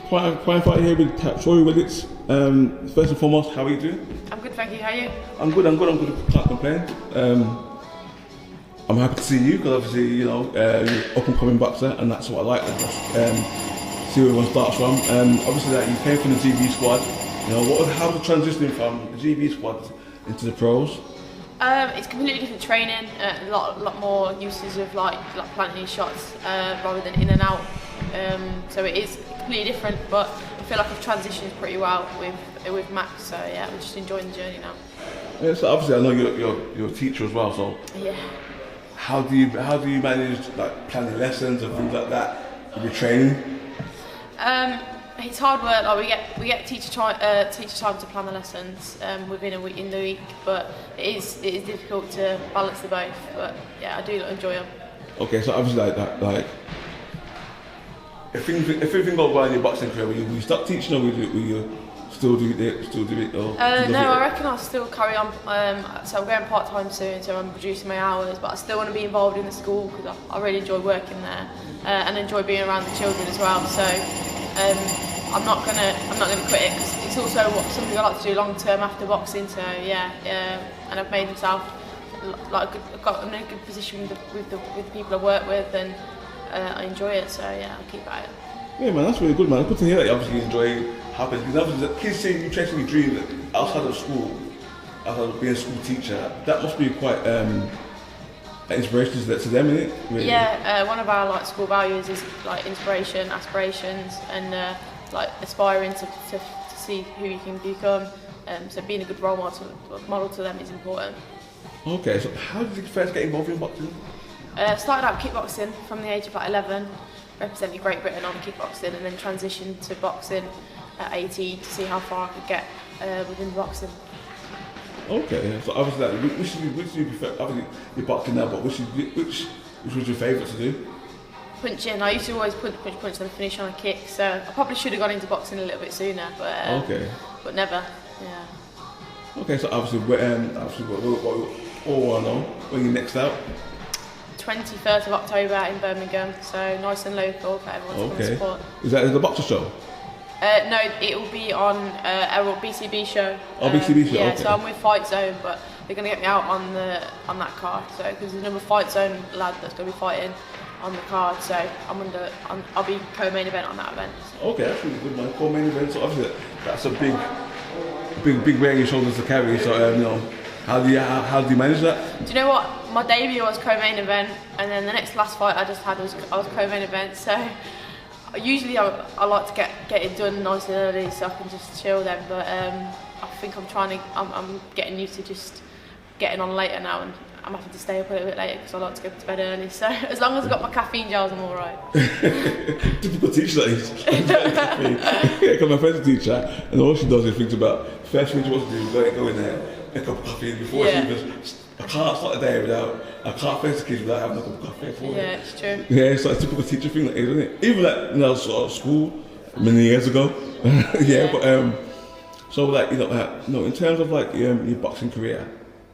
Quite fight here with Torri. First and foremost, how are you doing? I'm good, thank you. How are you? I'm good. Can't complain. I'm happy to see you because obviously you're up and coming boxer, and that's what I like. See where everyone starts from. Obviously, that you came from the GB squad. How was the transitioning from the GB squad into the pros? It's completely different training. A lot more uses of like planting shots rather than in and out. So it is completely different, but I feel like I've transitioned pretty well with Max. So yeah, I'm just enjoying the journey now. Yeah, so obviously I know you're a teacher as well. So yeah. How do you manage like planning lessons and things like that with your training? It's hard work. Like we get teacher time to plan the lessons within a week in the week, but it is difficult to balance the both. But yeah, I do enjoy them. Okay, so obviously like if everything goes well in your boxing career, will you stop teaching or will you still do it? No, I reckon I'll still carry on. So I'm going part time soon, so I'm reducing my hours, but I still want to be involved in the school because I really enjoy working there and enjoy being around the children as well. So. I'm not gonna quit it because it's also something I like to do long term after boxing. So yeah, and I've made myself I'm in a good position with the people I work with, and I enjoy it. So yeah, I'll keep at it. Yeah, man, that's really good, man. Good to hear that you obviously enjoy helping. Because obviously, the kids saying you chasing your dream outside of school, outside of being a school teacher, that must be quite inspiration to them, isn't it? Really? Yeah, one of our school values is inspiration, aspirations, and aspiring to see who you can become. So being a good role model to them is important. Okay, so how did you first get involved in boxing? Started out kickboxing from the age of 11, representing Great Britain on kickboxing, and then transitioned to boxing at 18 to see how far I could get within boxing. Okay, so obviously, which do you prefer? Obviously, you're boxing now, but which was your favourite to do? Punching. I used to always punch and finish on a kick, so I probably should have gone into boxing a little bit sooner, but never. Yeah. Okay, so obviously, what I know, when you next out? 21st of October in Birmingham, so nice and local for everyone to come and support. Is that the boxer show? No, it will be on our BCB show. Oh, BCB show. Yeah, okay. so I'm with Fight Zone, but they're going to get me out on that card. So because there's another Fight Zone lad that's going to be fighting on the card, so I'll be co-main event on that event. So. Okay, that's really good, man. Co-main event. So obviously that's a big weight on your shoulders to carry. So how do you manage that? Do you know what? My debut was co-main event, and then the last fight I just had was co-main event. So. Usually I like to get it done nice and early so I can just chill then, but I think I'm getting used to just getting on later now, and I'm having to stay up a little bit later because I like to go to bed early, so as long as I've got my caffeine gels I'm alright. Typical teacher that is. Because my friend's a teacher and all she does is thinks about first thing she wants to do is go in there, make a cup of coffee before she even I can't start the day I can't face the kids without having a cup of coffee for them. Yeah, it's true. Yeah, it's like a typical teacher thing, isn't it? Even sort of school many years ago. Yeah, but so in terms of your boxing career,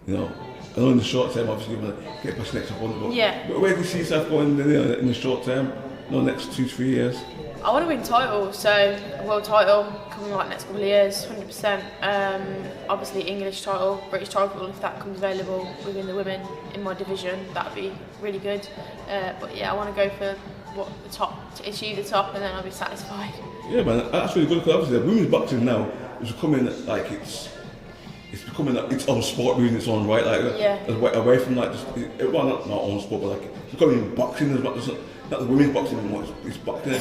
I know in the short term obviously you want to get past the next one, but where do you see yourself going in the short term, next 2-3 years? I want to win titles, so a world title coming next couple of years, 100%. Obviously English title, British title, if that comes available within the women in my division, that'd be really good. But yeah, I want to go for the top, to achieve the top, and then I'll be satisfied. Yeah, man, that's really good because obviously women's boxing now is becoming it's becoming its own sport within its own right, away from just not own sport, but it's becoming boxing as much as. Not the women's boxing anymore, it's boxing.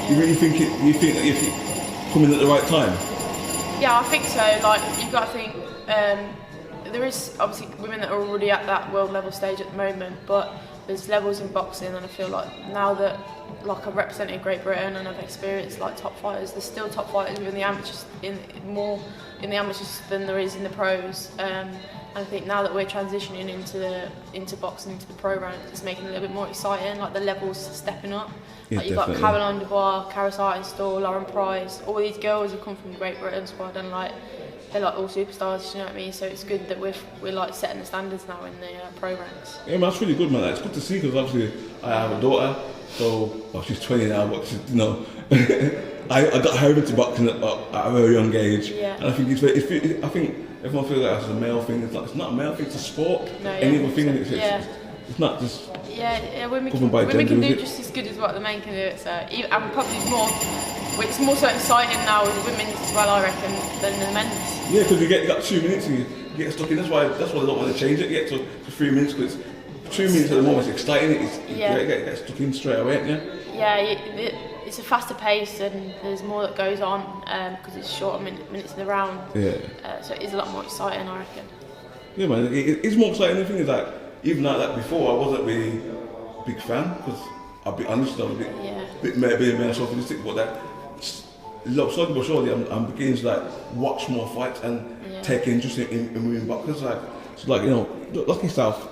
You really think that you're coming at the right time? Yeah, I think so. You've got to think, there is obviously women that are already at that world level stage at the moment, but there's levels in boxing, and I feel like now that I've represented Great Britain and I've experienced top fighters, there's still top fighters within the amateurs, more in the amateurs than there is in the pros. And I think now that we're transitioning into boxing, into the pro ranks, it's making it a little bit more exciting. The levels stepping up. Yeah, you've got Caroline Dubois, Karis Hartenstall, Lauren Price. All these girls have come from the Great Britain squad, and they're all superstars. You know what I mean? So it's good that we're setting the standards now in the pro ranks. Yeah, man, that's really good, man. It's good to see because obviously I have a daughter, so she's 20 now, but she's I got home into boxing at a very young age, Yeah. and I think I think everyone feels like it's a male thing. It's not a male thing. It's a sport. No, yeah, Any other thing, and yeah. it's not just. Yeah, women Governed by can gender, do is it? just as good as what the men can do it. So, and probably more. It's more so exciting now with women's as well, I reckon, than the men's. Yeah, because you got 2 minutes and you get stuck in. That's why I don't want to change it yet to 3 minutes, because 2 minutes at the moment is exciting. You get stuck in straight away, yeah. Yeah, it's a faster pace and there's more that goes on because it's shorter minutes of the round. Yeah. So it is a lot more exciting, I reckon. Yeah, man, it's more exciting. The thing is that even like that before, I wasn't really a big fan, because I'll be honest, I was a bit more chauvinistic, but that slowly but surely I'm beginning to like watch more fights and take interest in women boxers. Like, so like, you know, like yourself,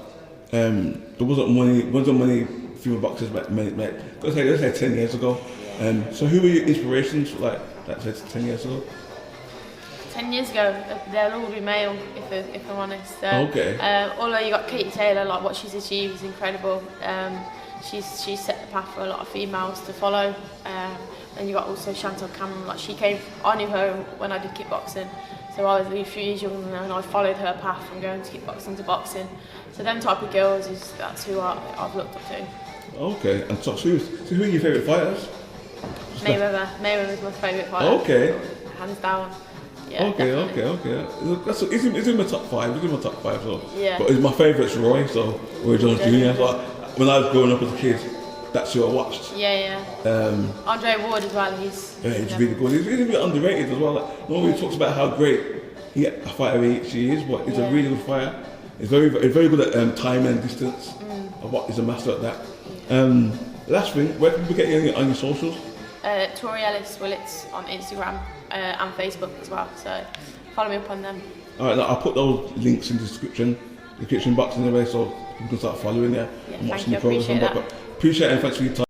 there wasn't many female boxers back, let's say 10 years ago. So who were your inspirations, like 10 years ago? 10 years ago, they'll all be male, if I'm honest. Okay. Although you got Katie Taylor, like what she's achieved is incredible. She's set the path for a lot of females to follow. And you got also Chantal Cameron, like I knew her when I did kickboxing. So I was a few years younger than her, and I followed her path from going to kickboxing to boxing. So them type of girls, that's who I've looked up to. Okay, and so who are your favourite fighters? Mayweather's my favourite fighter. Okay. Hands down. Yeah, Okay. It's in my top 5. It's in my top 5. So. Yeah. But my favourite's Roy Jones Jr. So when I was growing up as a kid, that's who I watched. Yeah. Andre Ward as well. He's really good. He's really underrated as well. Like, nobody talks about how great a fighter he is, but he's a really good fighter. He's very good at time and distance. He's a master at that. Last thing, where can we get you on your socials? Torri Ellis-willets on Instagram and Facebook as well. So follow me up on them. Alright, I'll put those links in the description box anyway, so you can start following there and watching the progress. Appreciate it, and thanks for your time.